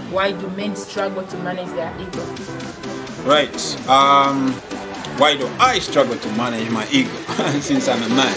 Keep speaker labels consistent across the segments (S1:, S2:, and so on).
S1: Why do men struggle to manage their ego?
S2: Right. Why do I struggle to manage my ego since I'm a man?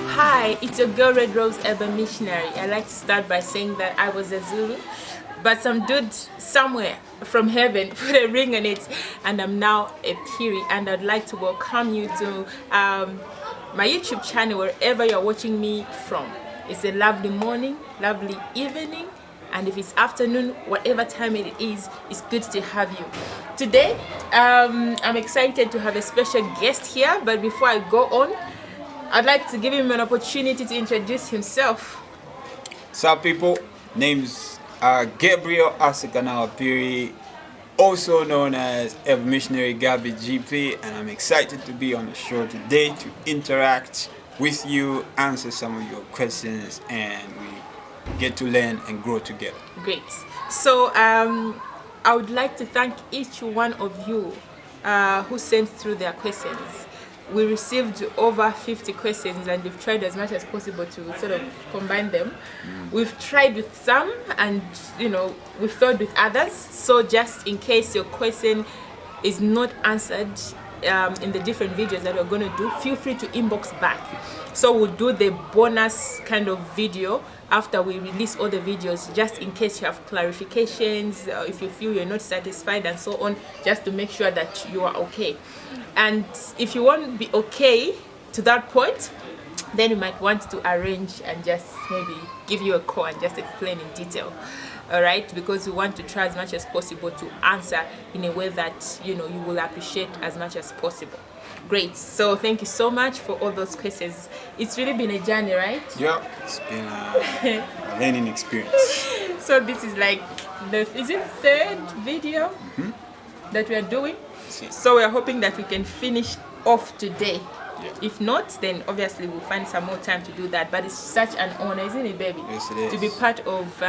S1: Hi, it's your girl Red Rose Urban Missionary. I like to start by saying that I was a Zulu, but some dude somewhere from heaven put a ring on it, and I'm now a Piri. And I'd like to welcome you to my YouTube channel, wherever you're watching me from. It's a lovely morning, lovely evening, and if it's afternoon, whatever time it is, it's good to have you. Today, I'm excited to have a special guest here, but before I go on, I'd like to give him an opportunity to introduce himself.
S2: So people, name's Gabriel Asikanawapiri, also known as Urban Missionary Gabby GP, and I'm excited to be on the show today to interact with you, answer some of your questions, and we get to learn and grow together.
S1: Great. So I would like to thank each one of you who sent through their questions. We received over 50 questions, and we've tried as much as possible to sort of combine them. We've tried with some, and we've failed with others. So just in case your question is not answered in the different videos that we're going to do, feel free to inbox back. So we'll do the bonus kind of video after we release all the videos, just in case you have clarifications, if you feel you're not satisfied and so on, just to make sure that you are okay. And if you won't be okay to that point, then you might want to arrange and just maybe give you a call and just explain in detail. All right, because we want to try as much as possible to answer in a way that you will appreciate as much as possible. Great. So thank you so much for all those questions. It's really been a journey, right?
S2: Yeah, it's been a learning experience.
S1: So this is like the third video that we are doing? So we are hoping that we can finish off today.
S2: Yeah.
S1: If not, then obviously we'll find some more time to do that. But it's such an honor, isn't it, baby?
S2: Yes, it is.
S1: To be part of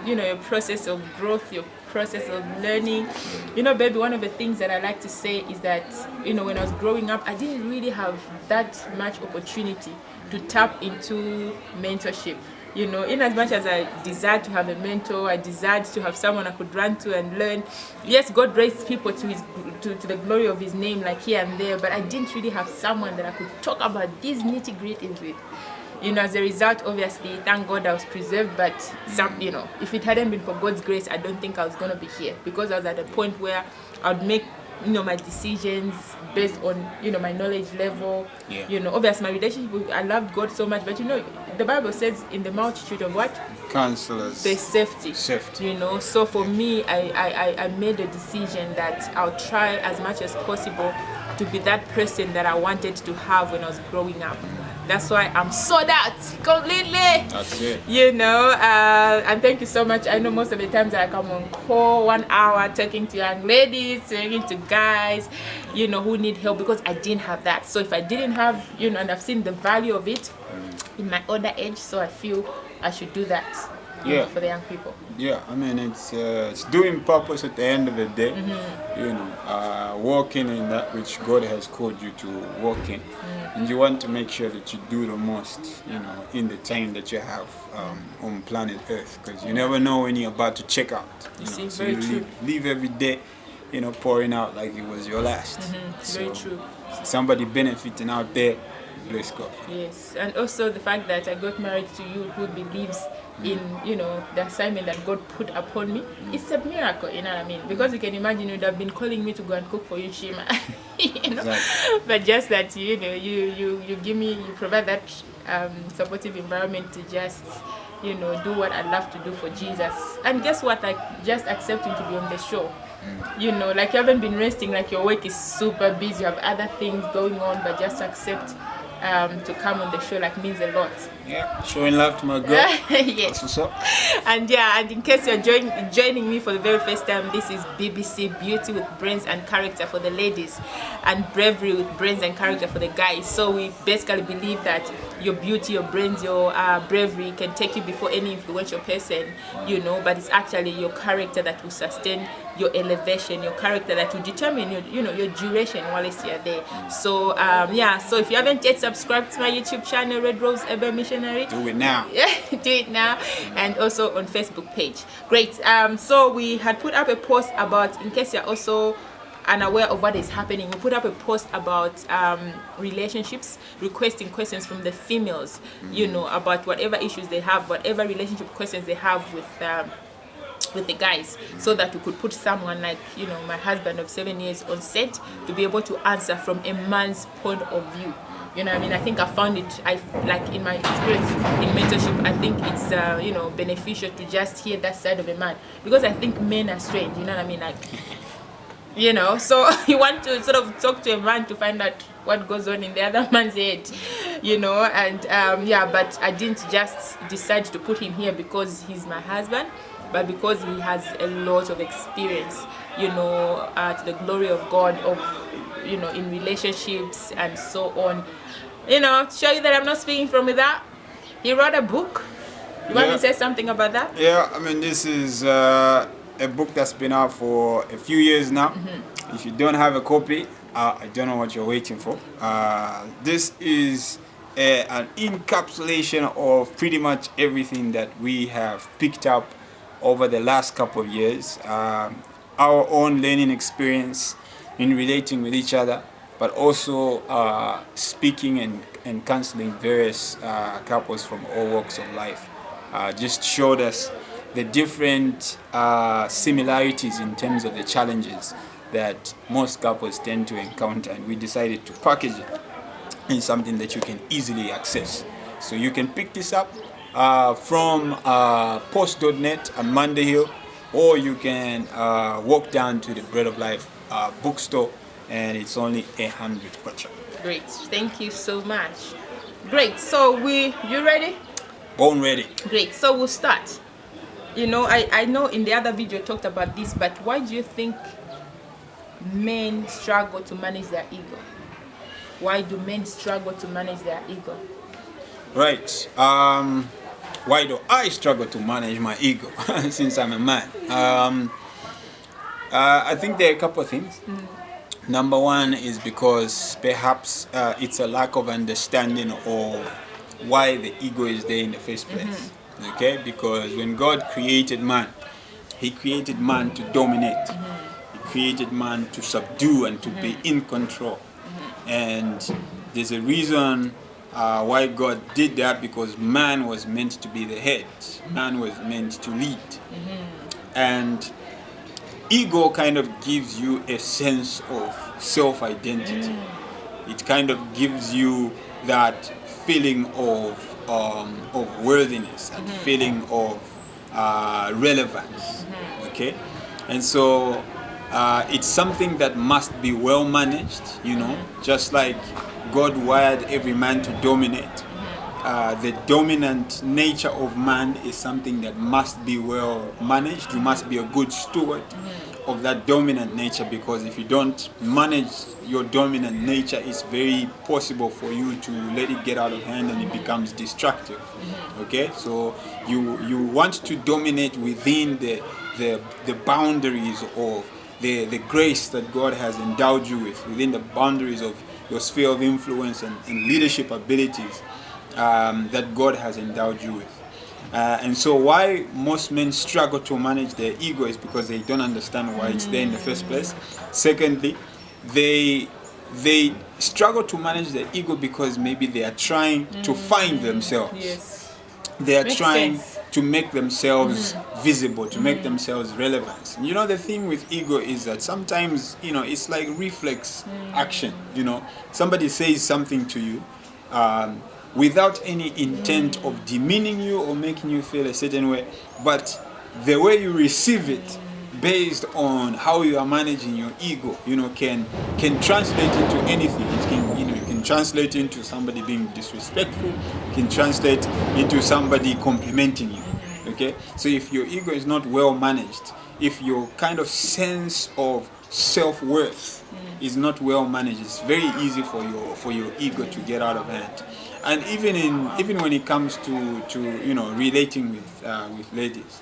S1: your process of growth, your process of learning. Baby, one of the things that I like to say is that when I was growing up, I didn't really have that much opportunity to tap into mentorship. In as much as I desired to have a mentor, I desired to have someone I could run to and learn. Yes, God raised people to the glory of His name, like here and there, but I didn't really have someone that I could talk about these nitty-gritties with. As a result, obviously, thank God I was preserved, but if it hadn't been for God's grace, I don't think I was gonna be here, because I was at a point where I would make my decisions based on my knowledge level. Obviously my relationship I loved God so much, but the Bible says in the multitude of what?
S2: Counselors.
S1: There's safety.
S2: Safety.
S1: So for me, I made a decision that I'll try as much as possible to be that person that I wanted to have when I was growing up. That's why I'm sold out completely.
S2: That's it.
S1: And thank you so much. I know most of the times I come on call 1 hour talking to young ladies, talking to guys, who need help, because I didn't have that. So if I didn't have, and I've seen the value of it in my older age, so I feel I should do that. For the young people.
S2: Yeah, I mean it's doing purpose at the end of the day. Walking in that which God has called you to walk in, and you want to make sure that you do the most, in the time that you have on planet Earth, because you never know when you're about to check out. So you live every day, pouring out like it was your last.
S1: Very true.
S2: Somebody benefiting out there. Bless God.
S1: Yes, and also the fact that I got married to you who believes in the assignment that God put upon me. It's a miracle, you know what I mean? Because you can imagine you'd have been calling me to go and cook for you, Shima.
S2: Exactly.
S1: But just that you give me, you provide that supportive environment to just you know, do what I love to do for Jesus. And guess what? Like, just accepting to be on the show. You know, like you haven't been resting, like your work is super busy, you have other things going on, but just to accept to come on the show like means a lot.
S2: Yeah, showing love to my girl.
S1: Yes.
S2: That's what's up.
S1: And yeah, and in case you're joining me for the very first time, this is BBC Beauty with Brains and Character for the ladies, and Bravery with Brains and Character for the guys. So we basically believe that your beauty, your brains, your bravery can take you before any influential person, you know, but it's actually your character that will sustain your elevation, your character that will determine your, you know, your duration while you're there. So yeah, so if you haven't yet subscribed to my YouTube channel, Red Rose Ever Missionary,
S2: Do it now.
S1: yeah, do it now. And also on Facebook page. Great. So we had put up a post about, in case you're also unaware of what is happening, we put up a post about relationships, requesting questions from the females, you know, about whatever issues they have, whatever relationship questions they have with the guys, so that we could put someone like, you know, my husband of 7 years on set to be able to answer from a man's point of view. You know what I mean? I think I found it, like in my experience in mentorship, I think it's, you know, beneficial to just hear that side of a man, because I think men are strange, you know what I mean? Like, you know, so you want to sort of talk to a man to find out what goes on in the other man's head, you know. And yeah, but I didn't just decide to put him here because he's my husband, but because he has a lot of experience, you know, to the glory of God, of, you know, in relationships and so on. You know, to show you that I'm not speaking from without, he wrote a book. You want me to say something about that?
S2: Yeah, I mean, this is a book that's been out for a few years now. If you don't have a copy, I don't know what you're waiting for. This is an encapsulation of pretty much everything that we have picked up over the last couple of years. Our own learning experience in relating with each other, but also speaking and counseling various couples from all walks of life. Just showed us the different similarities in terms of the challenges that most couples tend to encounter, and we decided to package it in something that you can easily access. So you can pick this up from post.net and Monday Hill, or you can walk down to the Bread of Life bookstore, and it's only 100 kwacha.
S1: Great, thank you so much. Great, so you ready?
S2: Born ready.
S1: Great, so we'll start. You know, I know in the other video I talked about this, but why do you think men struggle to manage their ego? Why do men struggle to manage their ego?
S2: Right. Why do I struggle to manage my ego since I'm a man? I think there are a couple of things. Number one is because perhaps it's a lack of understanding of why the ego is there in the first place. Okay, because when God created man, He created man to dominate. He created man to subdue and to be in control. And there's a reason why God did that, because man was meant to be the head. Man was meant to lead. And ego kind of gives you a sense of self-identity. It kind of gives you that feeling of worthiness and feeling of relevance. Okay, and so it's something that must be well managed. You know, just like God wired every man to dominate. The dominant nature of man is something that must be well managed. You must be a good steward of that dominant nature, because if you don't manage your dominant nature, it's very possible for you to let it get out of hand and it becomes destructive. Okay, so you want to dominate within the boundaries of the grace that God has endowed you with, within the boundaries of your sphere of influence and leadership abilities that God has endowed you with. And so why most men struggle to manage their ego is because they don't understand why it's there in the first place. Secondly, they struggle to manage their ego because maybe they are trying to find themselves.
S1: Yes.
S2: They are
S1: Makes
S2: trying
S1: sense.
S2: to make themselves visible, to make themselves relevant. And you know, the thing with ego is that sometimes, you know, it's like reflex action. You know, somebody says something to you, without any intent of demeaning you or making you feel a certain way, but the way you receive it based on how you are managing your ego, can translate into anything. It can, you can translate into somebody being disrespectful, it can translate into somebody complimenting you. Okay, so if your ego is not well managed, if your kind of sense of self-worth is not well managed, it's very easy for your ego to get out of hand. And even when it comes to relating with ladies,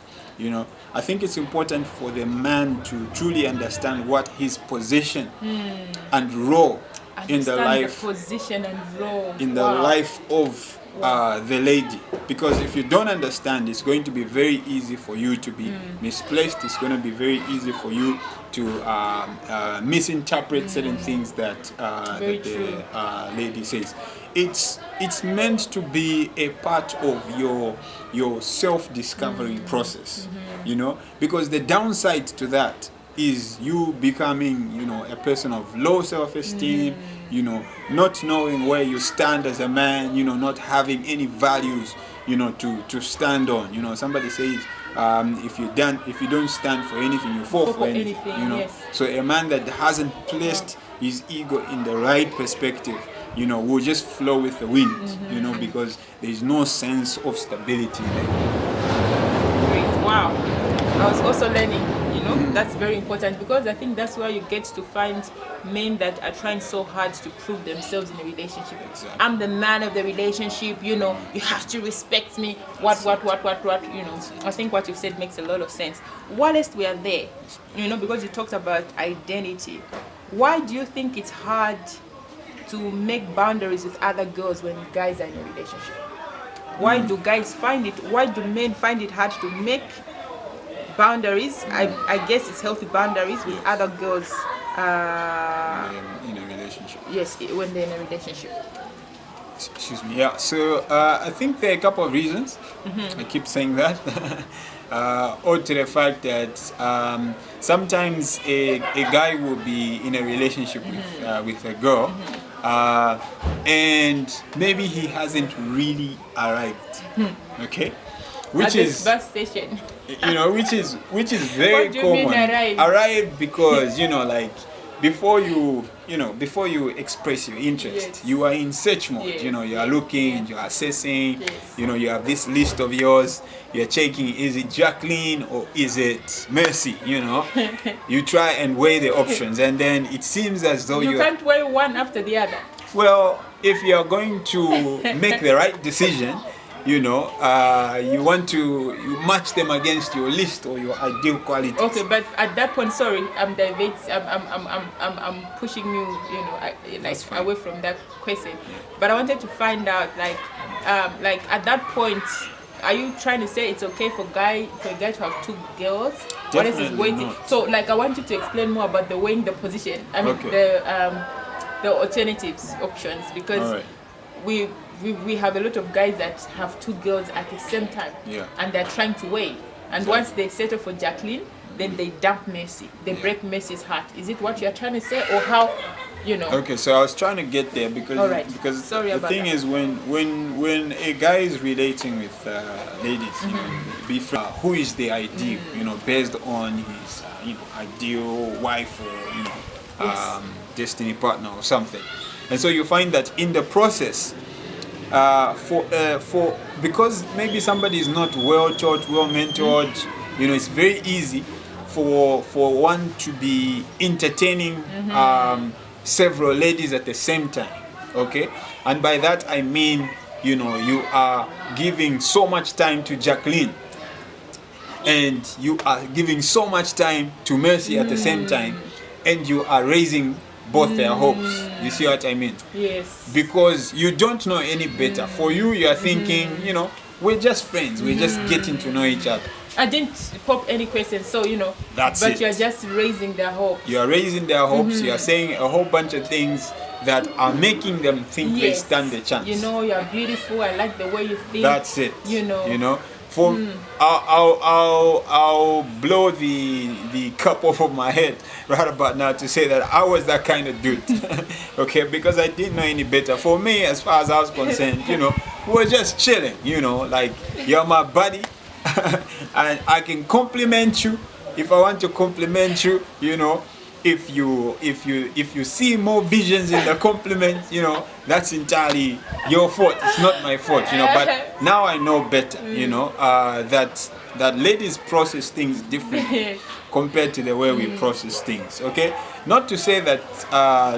S2: I think it's important for the man to truly understand what his position and role in the life,
S1: position and role
S2: in the life of the lady. Because if you don't understand, it's going to be very easy for you to be misplaced. It's going to be very easy for you to misinterpret certain things that the lady says. It's meant to be a part of your self-discovery process, because the downside to that is you becoming, a person of low self-esteem, not knowing where you stand as a man, not having any values, to stand on. Somebody says, if you don't stand for anything, you fall for anything.
S1: Yes.
S2: So a man that hasn't placed his ego in the right perspective, will just flow with the wind, because there's no sense of stability there.
S1: Great. Wow. I was also learning, that's very important, because I think that's where you get to find men that are trying so hard to prove themselves in a relationship.
S2: Exactly.
S1: I'm the man of the relationship, you have to respect me, what, I think what you've said makes a lot of sense. Whilst we are there, because you talked about identity, why do you think it's hard to make boundaries with other girls when guys are in a relationship? Why do men find it hard to make boundaries? I guess it's healthy boundaries with other girls
S2: In a relationship.
S1: yes, when they're in a relationship.
S2: Excuse me. Yeah. So I think there are a couple of reasons. I keep saying that. Or to the fact that sometimes a guy will be in a relationship with a girl, and maybe he hasn't really arrived. Okay. Which is
S1: bus station.
S2: which is very
S1: What do you mean
S2: common.
S1: arrived?
S2: Because like before you express your interest,
S1: Yes.
S2: you are in search mode.
S1: Yes.
S2: You are looking, you are assessing.
S1: Yes.
S2: You have this list of yours. You're checking, is it Jacqueline or is it Mercy? You try and weigh the options, and then it seems as though
S1: You can't weigh one after the other.
S2: well, if you are going to make the right decision, you want to match them against your list or your ideal qualities.
S1: Okay, but at that point, sorry, I'm pushing you, away from that question. But I wanted to find out, like at that point, are you trying to say it's okay for a guy to have two girls? What else is waiting?
S2: Not.
S1: So, I want you to explain more about the weighing the position. I mean, the alternatives options, because
S2: Alright.
S1: we have a lot of guys that have two girls at the same time, and they're trying to weigh. And once they settle for Jacqueline, then they dump Mercy. They break Mercy's heart. Is it what you're trying to say, or how?
S2: Okay, so I was trying to get there because
S1: Alright.
S2: because
S1: Sorry
S2: the
S1: about
S2: thing
S1: that.
S2: is when a guy is relating with ladies, who is the ideal, based on his ideal wife or
S1: Yes.
S2: destiny partner or something, and so you find that in the process, because maybe somebody is not well taught, well mentored, it's very easy for one to be entertaining several ladies at the same time. Okay, and by that I mean you are giving so much time to Jacqueline, and you are giving so much time to Mercy at the same time, and you are raising both their hopes. You see what I mean?
S1: Yes.
S2: Because you don't know any better. For you are thinking, we're just friends. We're just getting to know each other.
S1: I didn't pop any questions, so
S2: That's
S1: but
S2: it.
S1: you're just raising their hope.
S2: You are raising their hopes. You are saying a whole bunch of things that are making them think they stand a chance.
S1: You're beautiful. I like the way you think.
S2: That's it. For I'll blow the cup off of my head right about now to say that I was that kind of dude. Okay, because I didn't know any better. For me, as far as I was concerned, we were just chilling. Like, you're my buddy, and I can compliment you if I want to compliment you. If you see more visions in the compliment, that's entirely your fault. It's not my fault, but now I know better, that ladies process things differently compared to the way we process things. Okay, not to say that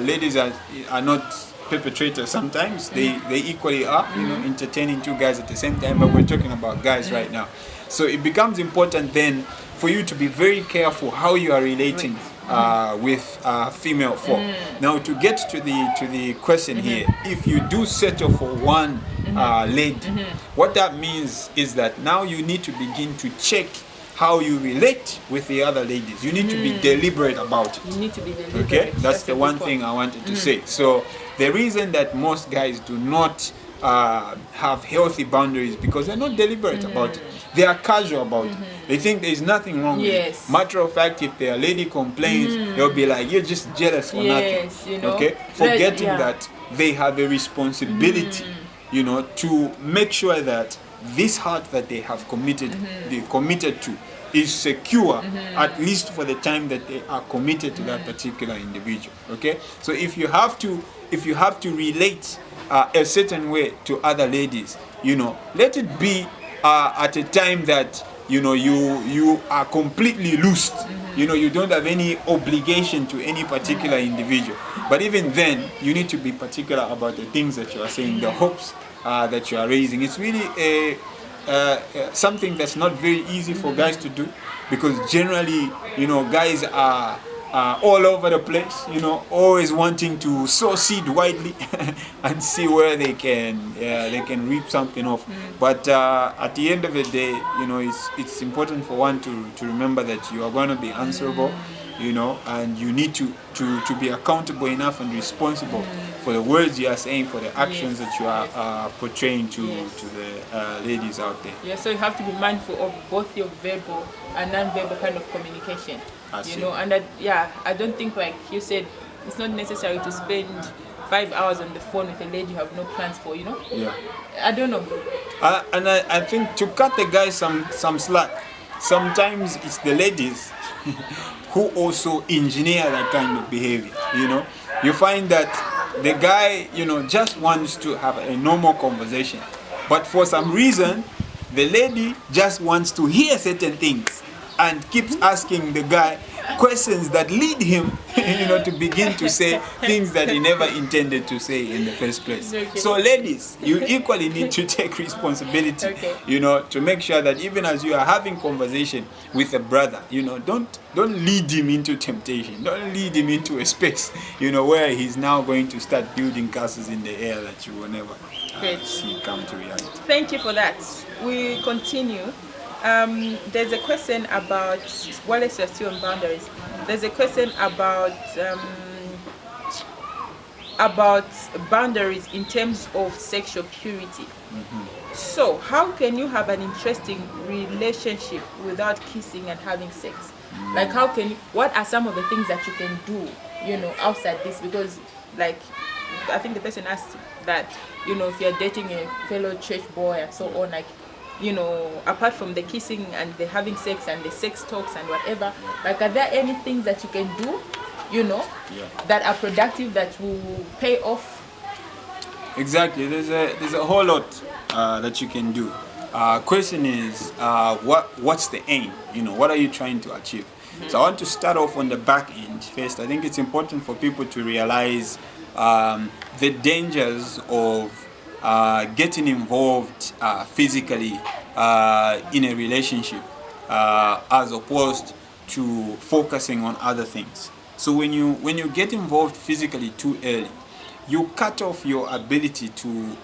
S2: ladies are not perpetrators. Sometimes they equally are, entertaining two guys at the same time, but we're talking about guys right now. So it becomes important then for you to be very careful how you are relating with female folk. Now, to get to the question here, if you do settle for one lady, what that means is that now you need to begin to check how you relate with the other ladies. You need to be deliberate about it.
S1: You need to be deliberate.
S2: Okay, that's the one thing I wanted to say. So the reason that most guys do not have healthy boundaries, because they're not deliberate about it. They are casual about it. They think there's nothing wrong with it. Matter of fact, if their lady complains, they'll be like, you're just jealous for nothing. Okay, forgetting that they have a responsibility, to make sure that this heart that they have they committed to is secure, at least for the time that they are committed to that particular individual. Okay, so if you have to relate a certain way to other ladies, let it be at a time that you are completely loosed. You don't have any obligation to any particular individual. But even then, you need to be particular about the things that you are saying, the hopes that you are raising. It's really something that's not very easy for guys to do, because generally, guys are all over the place, always wanting to sow seed widely and see where they can reap something off. But at the end of the day, it's important for one to remember that you are going to be answerable, and you need to be accountable enough and responsible for the words you are saying, for the actions that you are portraying to the ladies out there.
S1: Yeah, so you have to be mindful of both your verbal and non-verbal kind of communication. And I don't think, like you said, it's not necessary to spend 5 hours on the phone with a lady you have no plans for,
S2: Yeah.
S1: I don't know.
S2: And I think, to cut the guys some slack, sometimes it's the ladies who also engineer that kind of behavior. You find that the guy, just wants to have a normal conversation, but for some reason, the lady just wants to hear certain things and keeps asking the guy questions that lead him, to begin to say things that he never intended to say in the first place.
S1: Okay.
S2: So ladies, you equally need to take responsibility, to make sure that even as you are having conversation with a brother, don't lead him into temptation. Don't lead him into a space, where he's now going to start building castles in the air that you will never see come to reality.
S1: Thank you for that. We continue. There's a question about, while we're still on boundaries, there's a question about boundaries in terms of sexual purity. So how can you have an interesting relationship without kissing and having sex? Like, what are some of the things that you can do, outside this? Because, like, I think the person asked that, if you're dating a fellow church boy and so on, like, apart from the kissing and the having sex and the sex talks and whatever, like, are there any things that you can do, that are productive, that will pay off?
S2: Exactly. There's a whole lot that you can do. Question is, what's the aim? What are you trying to achieve? So I want to start off on the back end first. I think it's important for people to realize the dangers of getting involved physically in a relationship, as opposed to focusing on other things. So when you get involved physically too early, you cut off your ability to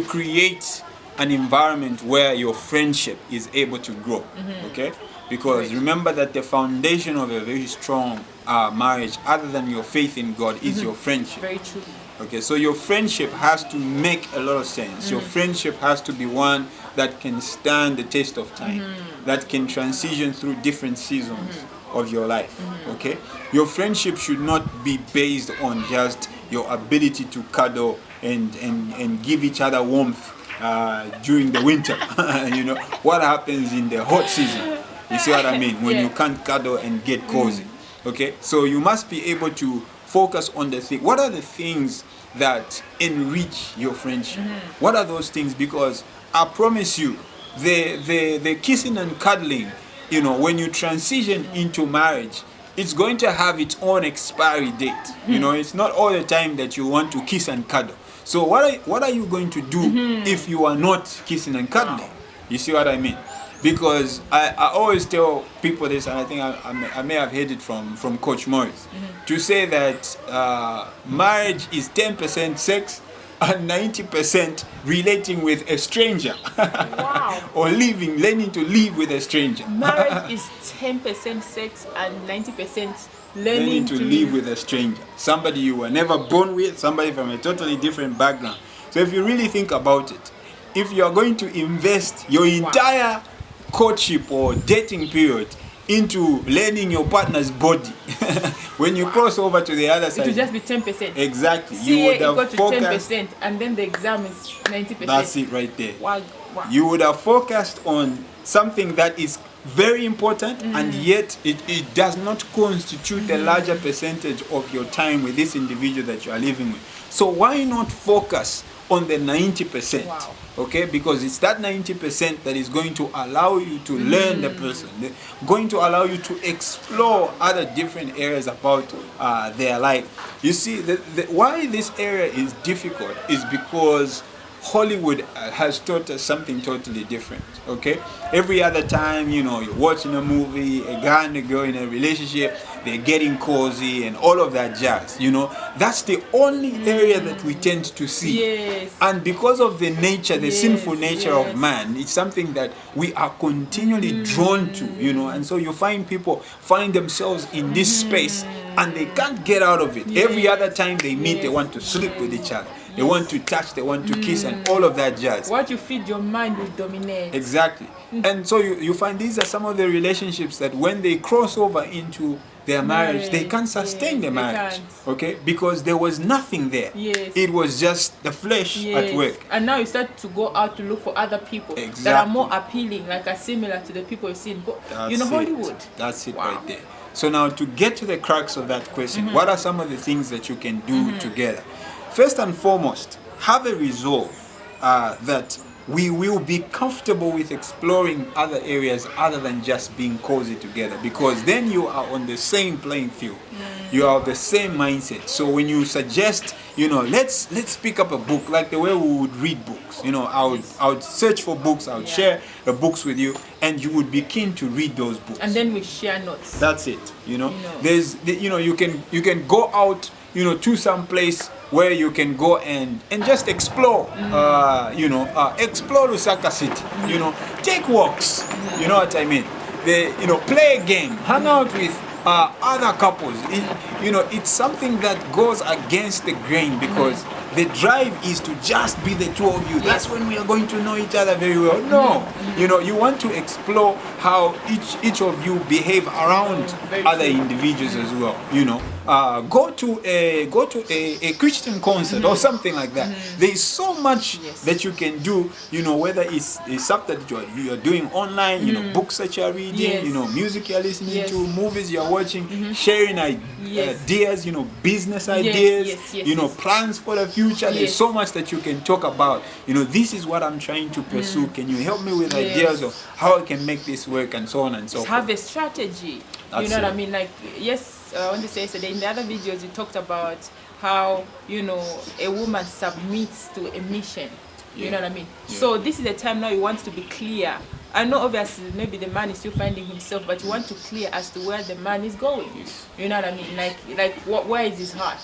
S2: create an environment where your friendship is able to grow. Okay, because remember that the foundation of a very strong marriage, other than your faith in God, is your friendship.
S1: Very true.
S2: Okay, so your friendship has to make a lot of sense. Your friendship has to be one that can stand the test of time, that can transition through different seasons of your life. Okay, your friendship should not be based on just your ability to cuddle and give each other warmth during the winter. You know what happens in the hot season. You see what I mean? When you can't cuddle and get cozy. Okay, so you must be able to focus on the thing. What are the things that enrich your friendship? What are those things? Because I promise you, the kissing and cuddling, you know, when you transition into marriage, it's going to have its own expiry date. You know, it's not all the time that you want to kiss and cuddle. So what are you going to do if you are not kissing and cuddling? You see what I mean? Because I always tell people this, and I think I may have heard it from Coach Morris, to say that marriage is 10% sex and 90% relating with a stranger.
S1: Wow.
S2: Or learning to live with a stranger.
S1: Marriage is 10% sex and 90% learning
S2: to live with a stranger. Somebody you were never born with, somebody from a totally different background. So if you really think about it, if you are going to invest your entire courtship or dating period into learning your partner's body, when you cross over to the other side,
S1: it will just be 10%.
S2: Exactly.
S1: CA
S2: you would
S1: equal
S2: have
S1: to
S2: focused,
S1: 10%, and then the exam is 90%.
S2: That's it right there.
S1: Wow. Wow.
S2: You would have focused on something that is very important, and yet it does not constitute a larger percentage of your time with this individual that you are living with. So why not focus on the 90%?
S1: Wow.
S2: Okay, because it's that 90% that is going to allow you to learn the person, going to allow you to explore other different areas about their life. You see, why this area is difficult is because Hollywood has taught us something totally different. Okay, every other time, you know, you're watching a movie, a guy and a girl in a relationship, they're getting cozy and all of that jazz. You know, that's the only area that we tend to see.
S1: Yes.
S2: And because of the nature, the sinful nature of man, it's something that we are continually drawn to. You know, and so you find people find themselves in this space and they can't get out of it. Every other time they meet, they want to sleep with each other. They want to touch, they want to kiss, and all of that jazz.
S1: What you feed your mind will dominate.
S2: Exactly. And so you find these are some of the relationships that when they cross over into their marriage, they can't sustain the marriage. Okay? Because there was nothing there.
S1: Yes.
S2: It was just the flesh at work.
S1: And now you start to go out to look for other people that are more appealing, like are similar to the people you see in Hollywood.
S2: That's it right there. So now to get to the crux of that question, what are some of the things that you can do together? First and foremost, have a resolve that we will be comfortable with exploring other areas other than just being cozy together, because then you are on the same playing field. You are of the same mindset. So when you suggest, you know, let's pick up a book, like the way we would read books. You know, I would search for books, I would share the books with you, and you would be keen to read those books.
S1: And then we share notes.
S2: That's it. You know, you can go out, you know, to some place where you can go and just explore, explore Lusaka City, you know, take walks, you know what I mean? Play a game, hang out with other couples. It's something that goes against the grain, because the drive is to just be the two of you. That's when we are going to know each other very well. No, you want to explore how each of you behave around other individuals as well. Go to a Christian concert or something like that. There is so much that you can do. Whether it's something that you are doing online. Books that you are reading. Music you are listening to, movies you are watching, sharing ideas. Business ideas. Plans for the future. There's so much that you can talk about. This is what I'm trying to pursue. Can you help me with ideas of how I can make this work, and so on and so forth.
S1: Have a strategy. What I mean? Like, I want to say yesterday in the other videos you talked about how a woman submits to a mission. You know what I mean? So this is the time now you want to be clear. I know obviously maybe the man is still finding himself, but you want to clear as to where the man is going. You know what I mean? Like where is his heart?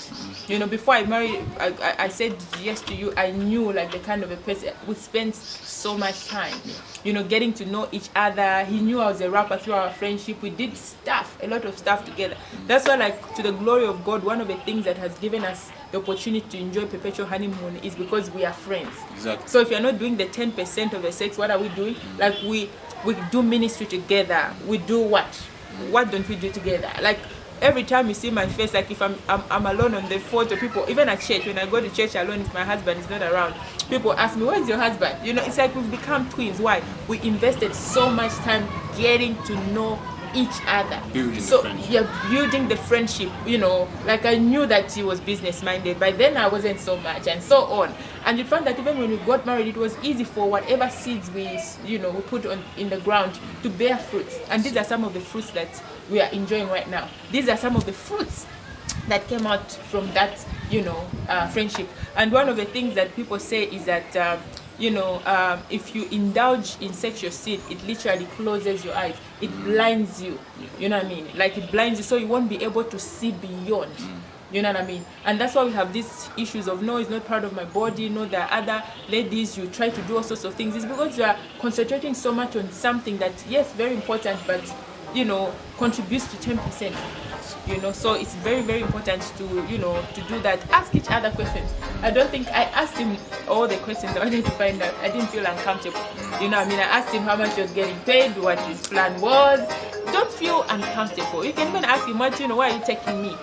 S1: Before I married, I said yes to you. I knew like the kind of a person we spent so much time. Getting to know each other. He knew I was a rapper through our friendship. We did stuff a lot of stuff together. That's why, like, to the glory of God, one of the things that has given us the opportunity to enjoy perpetual honeymoon is because we are friends.
S2: Exactly.
S1: So if you're not doing the 10% of the sex, what are we doing? Like, we do ministry together. We do what? What don't we do together? Like, every time you see my face, like if I'm alone on the photo, people, even at church, when I go to church alone, if my husband is not around, people ask me, where's your husband? You know, it's like we've become twins. Why? We invested so much time getting to know each other.
S2: Building
S1: so
S2: the friendship.
S1: yeah, building the friendship, you know, like I knew that he was business minded, but then I wasn't so much, and so on. And you found that even when we got married, it was easy for whatever seeds we put on in the ground to bear fruits. And these are some of the fruits that we are enjoying right now. These are some of the fruits that came out from that, friendship. And one of the things that people say is that if you indulge in sexual sin, it literally closes your eyes. It blinds you. You know what I mean? Like, it blinds you, so you won't be able to see beyond. You know what I mean? And that's why we have these issues of, no, it's not part of my body. No, there are other ladies, you try to do all sorts of things. It's because you are concentrating so much on something that, yes, very important, but, contributes to 10%. So it's very, very important to do that. Ask each other questions. I don't think I asked him all the questions I wanted to find out. I didn't feel uncomfortable. I asked him how much he was getting paid, what his plan was. Don't feel uncomfortable. You can even ask him, why are you taking me?